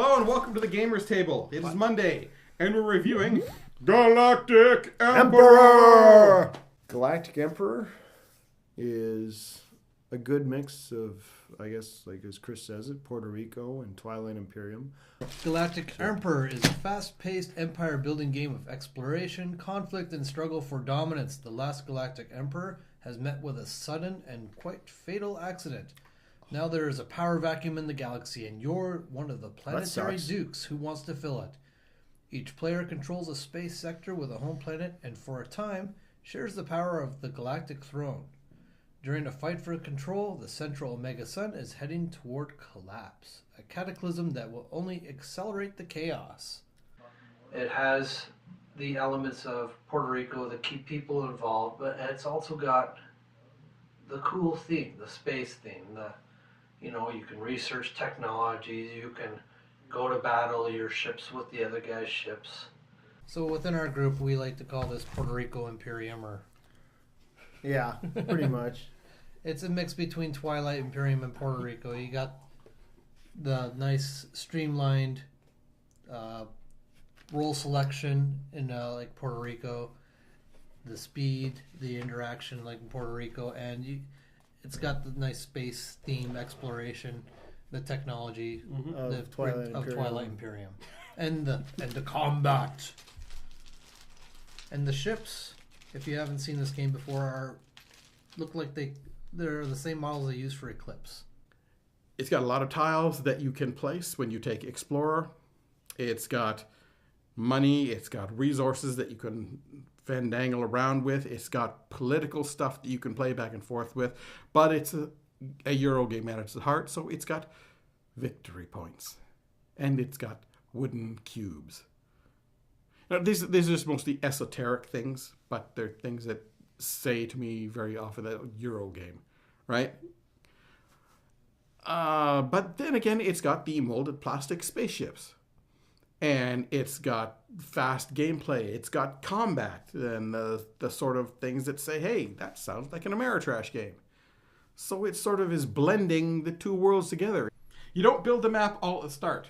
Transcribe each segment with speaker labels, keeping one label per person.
Speaker 1: Hello and welcome to the Gamers Table. It is Monday, and we're reviewing Galactic Emperor!
Speaker 2: Galactic Emperor is a good mix of, I guess, like as Chris says it, Puerto Rico and Twilight Imperium.
Speaker 3: Galactic Emperor is a fast-paced empire-building game of exploration, conflict, and struggle for dominance. The last Galactic Emperor has met with a sudden and quite fatal accident. Now there is a power vacuum in the galaxy, and you're one of the planetary dukes who wants to fill it. Each player controls a space sector with a home planet, and for a time, shares the power of the galactic throne. During a fight for control, the central Omega Sun is heading toward collapse, a cataclysm that will only accelerate the chaos. It has the elements of Puerto Rico that keep people involved, but it's also got the cool theme, the space theme. You can research technologies, you can go to battle your ships with the other guy's ships. So within our group, we like to call this Puerto Rico Imperium, or...
Speaker 2: Yeah, pretty much.
Speaker 3: It's a mix between Twilight Imperium and Puerto Rico. You got the nice streamlined role selection in like Puerto Rico, the speed, the interaction like in Puerto Rico, and it's got the nice space theme exploration, the technology
Speaker 2: of Twilight
Speaker 3: Imperium, and the combat, and the ships. If you haven't seen this game before, look like they're the same models they use for Eclipse.
Speaker 1: It's got a lot of tiles that you can place when you take Explorer. It's got money. It's got resources that you can fandangle around with. It's got political stuff that you can play back and forth with. But it's a Euro game at its heart, so it's got victory points. And it's got wooden cubes. Now, these are just mostly esoteric things, but they're things that say to me very often that Euro game, right? But then again, it's got the molded plastic spaceships. And it's got fast gameplay. It's got combat and the sort of things that say, hey, that sounds like an Ameritrash game. So it sort of is blending the two worlds together. You don't build the map all at the start.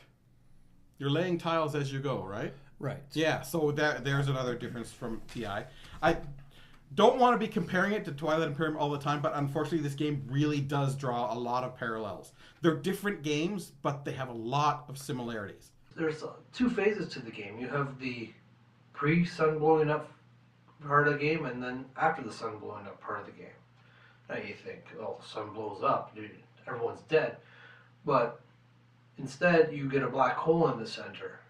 Speaker 1: You're laying tiles as you go, right?
Speaker 3: Right.
Speaker 1: Yeah, so there's another difference from TI. I don't want to be comparing it to Twilight Imperium all the time, but unfortunately this game really does draw a lot of parallels. They're different games, but they have a lot of similarities.
Speaker 3: There's two phases to the game. You have the pre-sun blowing up part of the game, and then after the sun blowing up part of the game. Now you think, oh, the sun blows up, dude, everyone's dead. But instead, you get a black hole in the center.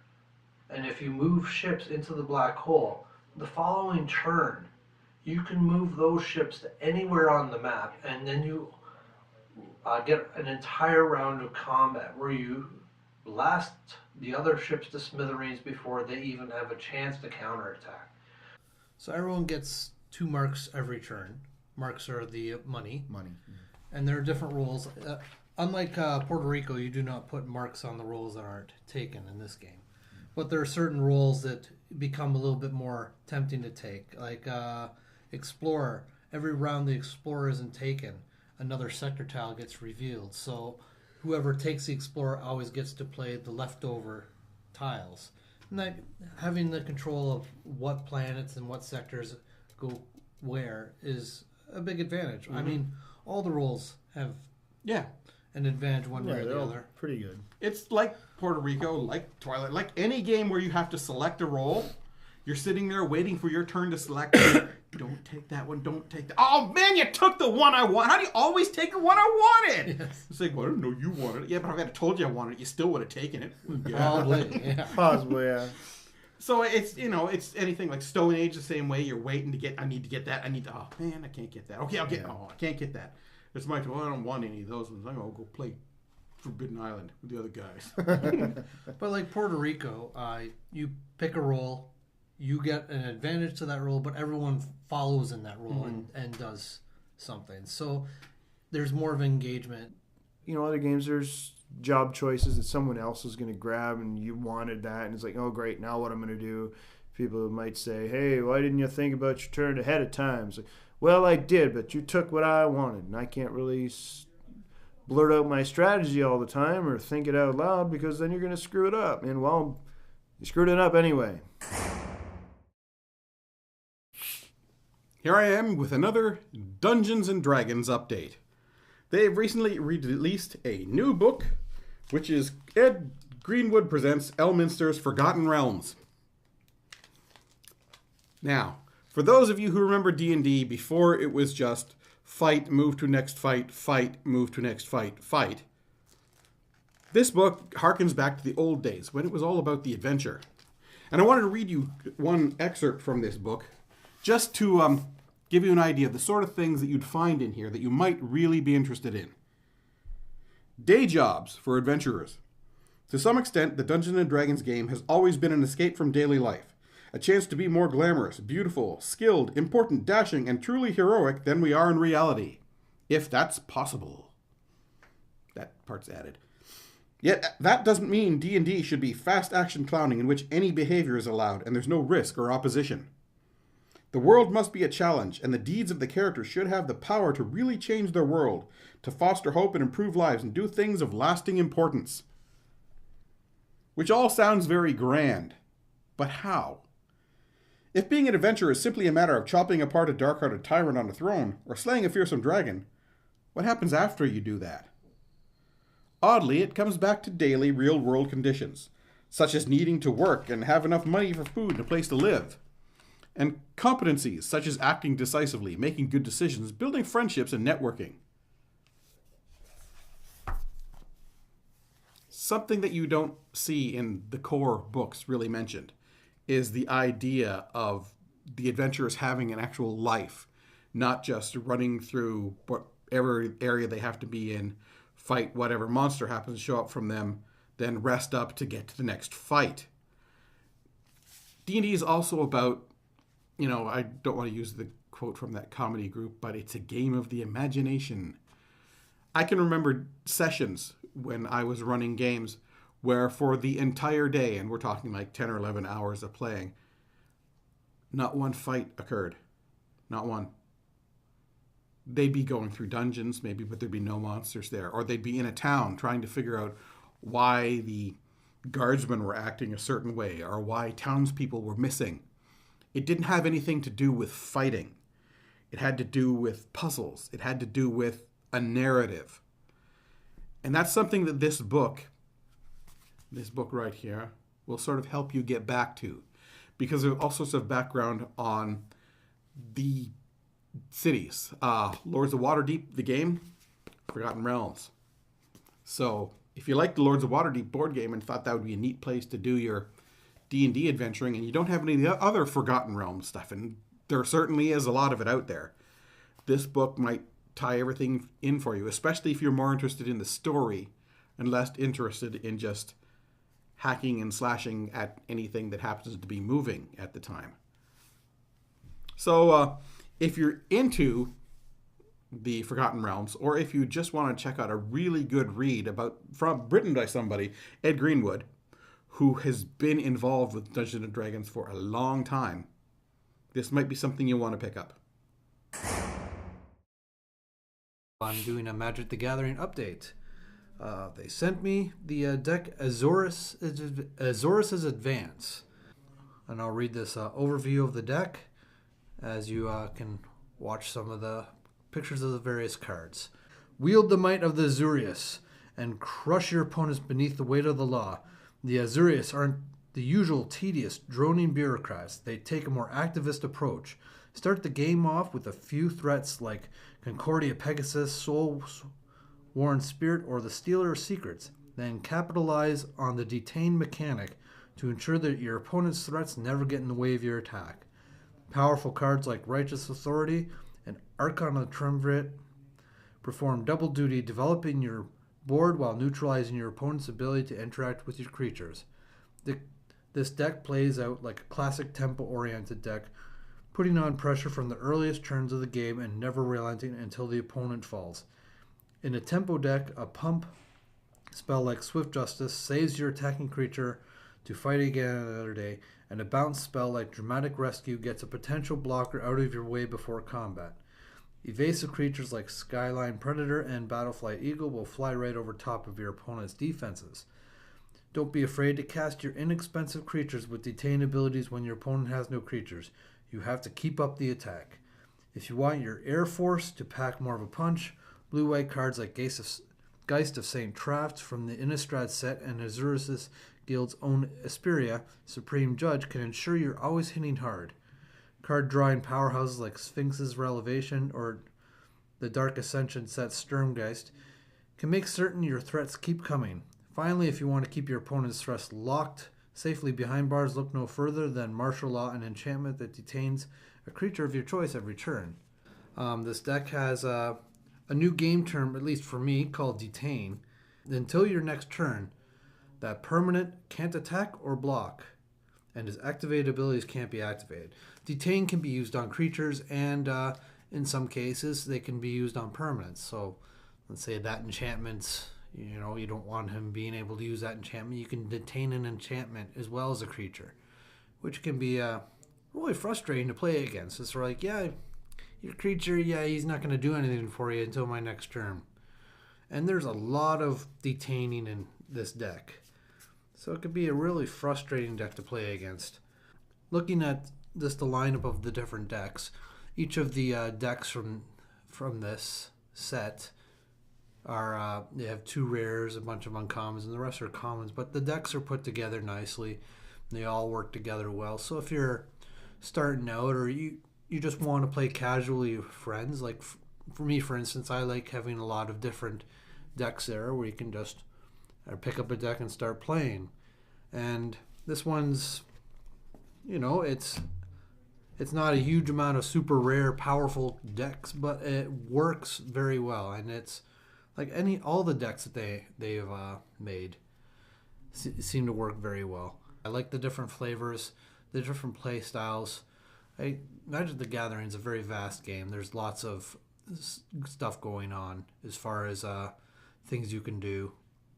Speaker 3: And if you move ships into the black hole, the following turn, you can move those ships to anywhere on the map, and then you get an entire round of combat where you blast the other ships to smithereens before they even have a chance to counterattack. So everyone gets 2 marks every turn. Marks are the money. And there are different rules. Unlike Puerto Rico, you do not put marks on the rolls that aren't taken in this game. But there are certain roles that become a little bit more tempting to take. Like Explorer. Every round the Explorer isn't taken, another sector tile gets revealed. So whoever takes the Explorer always gets to play the leftover tiles. And that, having the control of what planets and what sectors go where is a big advantage. Mm-hmm. I mean, all the roles have an advantage one way or the other.
Speaker 2: Pretty good.
Speaker 1: It's like Puerto Rico, like Twilight, like any game where you have to select a role. You're sitting there waiting for your turn to select. Don't take that one. Don't take that. Oh, man, you took the one I want. How do you always take the one I wanted? Yes. It's like, well, I didn't know you wanted it. Yeah, but if I had told you I wanted it, you still would have taken it.
Speaker 3: Probably, yeah.
Speaker 2: Possibly, yeah.
Speaker 1: So it's, it's anything like Stone Age the same way. You're waiting to get, I need to get that. Oh, man, I can't get that. Okay, I'll get, I can't get that. It's my turn. Well, I don't want any of those ones. I'm going to go play Forbidden Island with the other guys.
Speaker 3: But like Puerto Rico, you pick a role. You get an advantage to that role, but everyone follows in that role and does something. So there's more of engagement.
Speaker 2: Other games, there's job choices that someone else is going to grab, and you wanted that, and it's like, oh, great, now what I'm going to do? People might say, hey, why didn't you think about your turn ahead of time? It's like, well, I did, but you took what I wanted, and I can't really blurt out my strategy all the time or think it out loud, because then you're going to screw it up. And, well, you screwed it up anyway.
Speaker 1: Here I am with another Dungeons & Dragons update. They've recently released a new book, which is Ed Greenwood Presents Elminster's Forgotten Realms. Now, for those of you who remember D&D before it was just fight, move to next fight, fight, move to next fight, fight, this book harkens back to the old days when it was all about the adventure. And I wanted to read you one excerpt from this book just to give you an idea of the sort of things that you'd find in here that you might really be interested in. Day jobs for adventurers. To some extent, the Dungeons & Dragons game has always been an escape from daily life, a chance to be more glamorous, beautiful, skilled, important, dashing, and truly heroic than we are in reality. If that's possible. That part's added. Yet, that doesn't mean D&D should be fast-action clowning in which any behavior is allowed and there's no risk or opposition. The world must be a challenge, and the deeds of the characters should have the power to really change their world, to foster hope and improve lives and do things of lasting importance. Which all sounds very grand. But how? If being an adventurer is simply a matter of chopping apart a dark-hearted tyrant on a throne, or slaying a fearsome dragon, what happens after you do that? Oddly, it comes back to daily, real-world conditions, such as needing to work and have enough money for food and a place to live. And competencies such as acting decisively, making good decisions, building friendships, and networking. Something that you don't see in the core books really mentioned is the idea of the adventurers having an actual life, not just running through whatever area they have to be in, fight whatever monster happens to show up from them, then rest up to get to the next fight. D&D is also about, I don't want to use the quote from that comedy group, but it's a game of the imagination. I can remember sessions when I was running games where for the entire day, and we're talking like 10 or 11 hours of playing, not one fight occurred. Not one. They'd be going through dungeons, maybe, but there'd be no monsters there. Or they'd be in a town trying to figure out why the guardsmen were acting a certain way, or why townspeople were missing. It didn't have anything to do with fighting. It had to do with puzzles. It had to do with a narrative. And that's something that this book right here, will sort of help you get back to. Because there's all sorts of background on the cities. Lords of Waterdeep, the game, Forgotten Realms. So if you like the Lords of Waterdeep board game and thought that would be a neat place to do your D&D adventuring, and you don't have any of the other Forgotten Realms stuff, and there certainly is a lot of it out there, this book might tie everything in for you, especially if you're more interested in the story and less interested in just hacking and slashing at anything that happens to be moving at the time. So if you're into the Forgotten Realms, or if you just want to check out a really good read written by somebody, Ed Greenwood, who has been involved with Dungeons & Dragons for a long time, this might be something you want to pick up.
Speaker 3: I'm doing a Magic the Gathering update. They sent me the deck Azorus' Advance. And I'll read this overview of the deck as you can watch some of the pictures of the various cards. Wield the might of the Azurius and crush your opponents beneath the weight of the law. The Azurius aren't the usual tedious, droning bureaucrats. They take a more activist approach. Start the game off with a few threats like Concordia Pegasus, Soul Warren Spirit, or the Stealer of Secrets. Then capitalize on the detained mechanic to ensure that your opponent's threats never get in the way of your attack. Powerful cards like Righteous Authority and Archon of the Triumvirate perform double duty, developing your board while neutralizing your opponent's ability to interact with your creatures. This deck plays out like a classic tempo-oriented deck, putting on pressure from the earliest turns of the game and never relenting until the opponent falls. In a tempo deck, a pump spell like Swift Justice saves your attacking creature to fight again another day, and a bounce spell like Dramatic Rescue gets a potential blocker out of your way before combat.
Speaker 4: Evasive creatures like Skyline Predator and Battlefly Eagle will fly right over top of your opponent's defenses. Don't be afraid to cast your inexpensive creatures with detain abilities when your opponent has no creatures. You have to keep up the attack. If you want your Air Force to pack more of a punch, blue-white cards like Geist of St. Traft from the Innistrad set and Azurus Guild's own Asperia, Supreme Judge, can ensure you're always hitting hard. Card drawing powerhouses like Sphinx's Relevation or the Dark Ascension set Sturmgeist can make certain your threats keep coming. Finally, if you want to keep your opponent's threats locked safely behind bars, look no further than Martial Law, an enchantment that detains a creature of your choice every turn. This deck has a new game term, at least for me, called Detain. Until your next turn, that permanent can't attack or block, and his activated abilities can't be activated. Detain can be used on creatures, and in some cases, they can be used on permanents. So, let's say that enchantment, you don't want him being able to use that enchantment. You can detain an enchantment as well as a creature, which can be really frustrating to play against. It's like, yeah, your creature, he's not going to do anything for you until my next turn. And there's a lot of detaining in this deck. So it could be a really frustrating deck to play against. Looking at just the lineup of the different decks, each of the decks from this set are they have 2 rares, a bunch of uncommons, and the rest are commons. But the decks are put together nicely. They all work together well. So if you're starting out or you just want to play casually with friends, like for me, for instance, I like having a lot of different decks there where you can just pick up a deck and start playing. And this one's, it's not a huge amount of super rare, powerful decks, but it works very well. And it's like all the decks that they've made seem to work very well. I like the different flavors, the different play styles. Magic the Gathering is a very vast game. There's lots of stuff going on as far as things you can do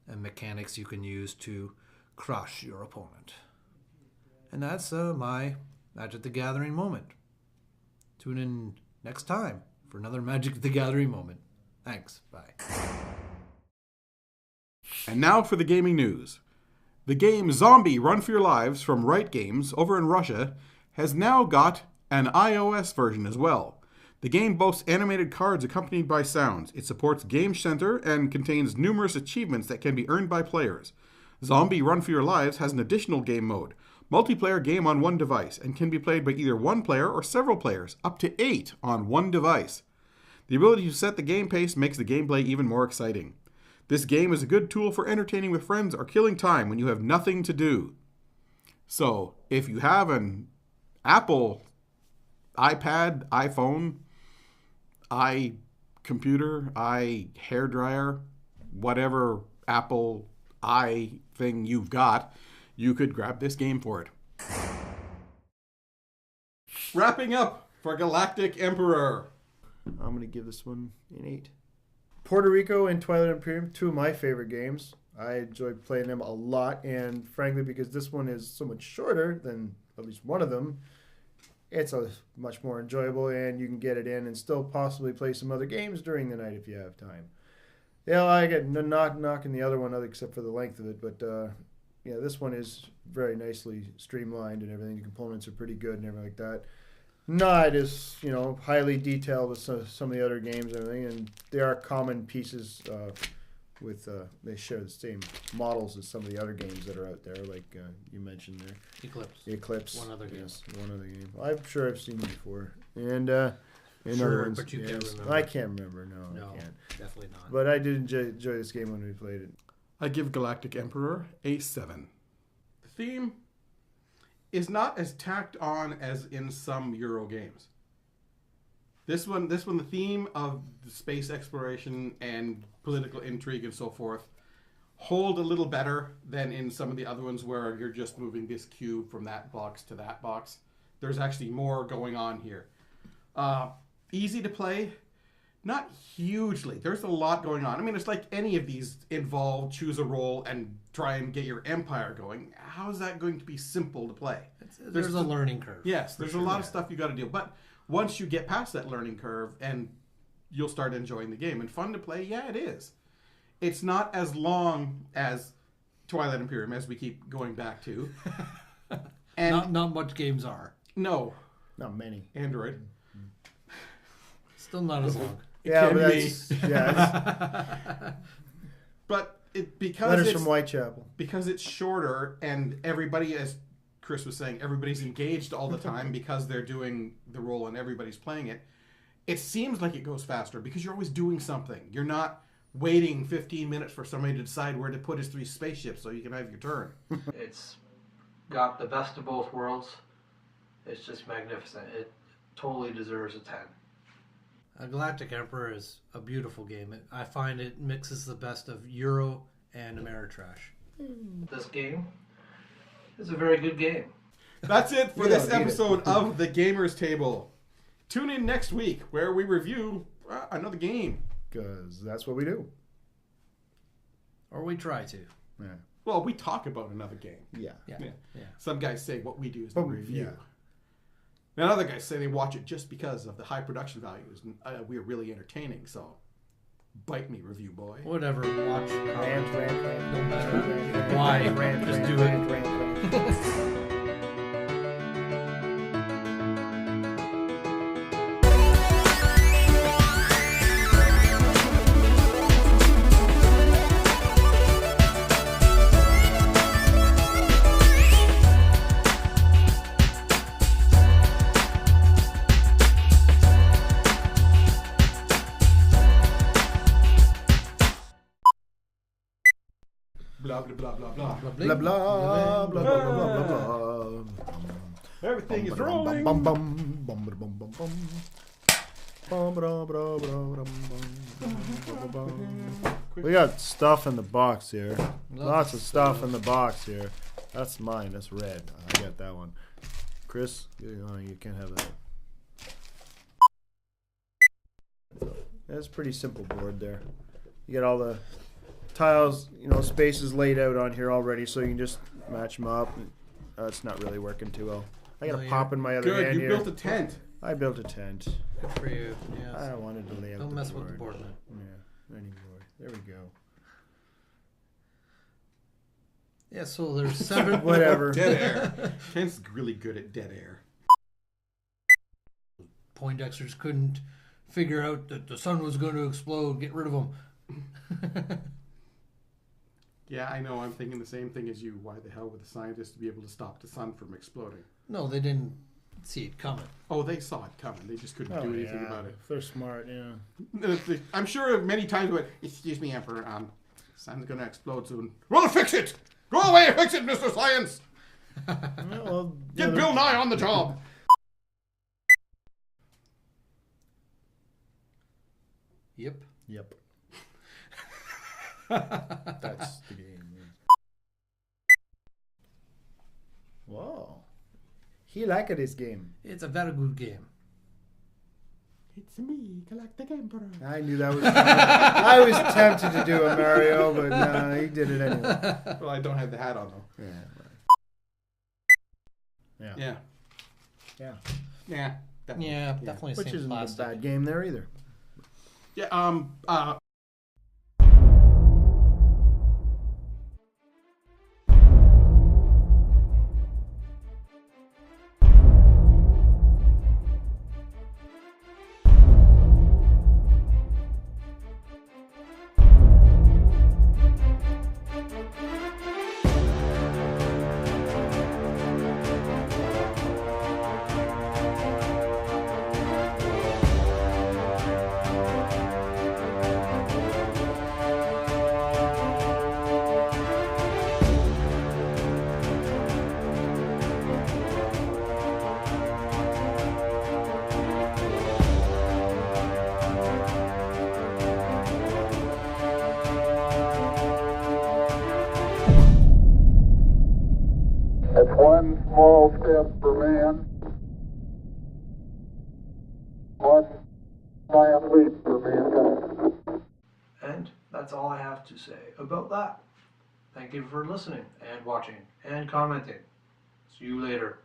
Speaker 4: and mechanics you can use to crush your opponent. And that's my Magic the Gathering moment. Tune in next time for another Magic the Gathering moment. Thanks. Bye.
Speaker 1: And now for the gaming news. The game Zombie Run for Your Lives from Riot Games over in Russia has now got an iOS version as well. The game boasts animated cards accompanied by sounds. It supports Game Center and contains numerous achievements that can be earned by players. Zombie Run for Your Lives has an additional game mode, multiplayer game on one device, and can be played by either one player or several players, up to 8 on one device. The ability to set the game pace makes the gameplay even more exciting. This game is a good tool for entertaining with friends or killing time when you have nothing to do. So, if you have an Apple iPad, iPhone, iComputer, iHairdryer, whatever Apple thing you've got, you could grab this game for it. Wrapping up for Galactic Emperor.
Speaker 2: I'm going to give this one an 8. Puerto Rico and Twilight Imperium, 2 of my favorite games. I enjoyed playing them a lot, and frankly, because this one is so much shorter than at least one of them, it's much more enjoyable, and you can get it in and still possibly play some other games during the night if you have time. Yeah, I get not knocking the other one except for the length of it, but this one is very nicely streamlined and everything. The components are pretty good and everything like that. Not as highly detailed as some of the other games and everything, and there are common pieces they share the same models as some of the other games that are out there, like you mentioned there. Eclipse.
Speaker 4: One other game.
Speaker 2: Yes, one other game. I'm sure I've seen it before. And
Speaker 4: Sure,
Speaker 2: other ones,
Speaker 4: but you can't remember.
Speaker 2: I can't remember. No, I can't.
Speaker 4: Definitely not.
Speaker 2: But I did enjoy this game when we played it.
Speaker 1: I give Galactic Emperor a 7. The theme is not as tacked on as in some Euro games. This one, the theme of the space exploration and political intrigue and so forth hold a little better than in some of the other ones where you're just moving this cube from that box to that box. There's actually more going on here. Easy to play, not hugely. There's a lot going on. I mean, it's like any of these involve choose a role and try and get your empire going. How is that going to be simple to play?
Speaker 4: There's a learning curve.
Speaker 1: Yes, there's a lot of stuff you got to do. But once you get past that learning curve and you'll start enjoying the game. And fun to play, yeah, it is. It's not as long as Twilight Imperium, as we keep going back to. And
Speaker 4: not much games are.
Speaker 1: no,
Speaker 2: Not many.
Speaker 1: Android.
Speaker 4: Still not as long.
Speaker 2: Yeah,
Speaker 1: can
Speaker 2: but
Speaker 1: be.
Speaker 2: that's yeah.
Speaker 1: But because
Speaker 2: Letters
Speaker 1: it's
Speaker 2: from Whitechapel.
Speaker 1: because it's shorter and everybody, as Chris was saying, everybody's engaged all the time because they're doing the role and everybody's playing it. It seems like it goes faster because you're always doing something. You're not waiting 15 minutes for somebody to decide where to put his 3 spaceships so you can have your turn.
Speaker 3: It's got the best of both worlds. It's just magnificent. It totally deserves a 10.
Speaker 4: Galactic Emperor is a beautiful game. I find it mixes the best of Euro and Ameritrash.
Speaker 3: This game is a very good game.
Speaker 1: That's it for
Speaker 2: We
Speaker 1: this
Speaker 2: don't need
Speaker 1: episode of The Gamers Table. Tune in next week where we review another game.
Speaker 2: Because that's what we do.
Speaker 4: Or we try to.
Speaker 2: Yeah.
Speaker 1: Well, we talk about another game.
Speaker 2: Yeah.
Speaker 4: Yeah.
Speaker 1: Yeah.
Speaker 4: Yeah.
Speaker 1: Some guys say what we do is the
Speaker 2: But,
Speaker 1: review.
Speaker 2: yeah.
Speaker 1: And other guys say they watch it just because of the high production values. And we're really entertaining, so bite me, review boy.
Speaker 4: Whatever. Watch.
Speaker 2: Rant, rant,
Speaker 4: No matter
Speaker 2: rant,
Speaker 4: why.
Speaker 2: rant,
Speaker 4: Just
Speaker 2: rant,
Speaker 4: do it.
Speaker 2: rant, rant, rant.
Speaker 1: Blah, blah, blah, blah, blah.
Speaker 2: Blah, blah, blah, blah, blah, blah, blah.
Speaker 1: Everything is
Speaker 2: Bum,
Speaker 1: rolling.
Speaker 2: bum, bum, bum, bum, bum, bum, bum. Bum, bra, bra, bra, bra, bum, bum, bum. We got stuff in the box here. Lots of stuff in the box here. That's mine. That's red. I got that one. Chris, you can't have that. That's a pretty simple board there. You get all the tiles, spaces laid out on here already, so you can just match them up. It's not really working too well. I got a pop in my other
Speaker 1: Good,
Speaker 2: hand
Speaker 1: you
Speaker 2: here.
Speaker 1: built a tent.
Speaker 2: I built a tent.
Speaker 4: Good for you.
Speaker 2: I
Speaker 4: Yes.
Speaker 2: wanted to lay out
Speaker 4: Don't
Speaker 2: the
Speaker 4: mess
Speaker 2: board.
Speaker 4: with the board, man.
Speaker 2: Yeah, anymore. There we go.
Speaker 4: Yeah, so there's 7.
Speaker 2: Whatever.
Speaker 1: Dead air. Tent's really good at dead air.
Speaker 4: Poindexters couldn't figure out that the sun was going to explode. Get rid of them.
Speaker 1: Yeah, I know. I'm thinking the same thing as you. Why the hell would the scientists be able to stop the sun from exploding?
Speaker 4: No, they didn't see it coming.
Speaker 1: Oh, they saw it coming. They just couldn't do anything about it.
Speaker 2: If they're smart, yeah.
Speaker 1: I'm sure many times went, excuse me, Emperor, sun's going to explode soon. Well, fix it! Go away and fix it, Mr. Science!
Speaker 2: Well,
Speaker 1: Get Bill Nye on the job!
Speaker 4: Yep.
Speaker 2: Yep. That's the game. Wow. He liked this game.
Speaker 4: It's a very good game.
Speaker 1: It's me, Galactic Emperor.
Speaker 2: I knew that was coming. I was tempted to do a Mario, but no, he did it anyway.
Speaker 1: Well, I don't have the hat on, though.
Speaker 2: Yeah.
Speaker 1: Yeah.
Speaker 2: Yeah.
Speaker 1: Yeah.
Speaker 4: Yeah, definitely
Speaker 2: Which
Speaker 4: seems
Speaker 2: isn't
Speaker 4: plastic.
Speaker 2: a bad game there either.
Speaker 1: Yeah,
Speaker 5: It's one small step for man, one giant leap for mankind.
Speaker 3: And that's all I have to say about that. Thank you for listening and watching and commenting. See you later.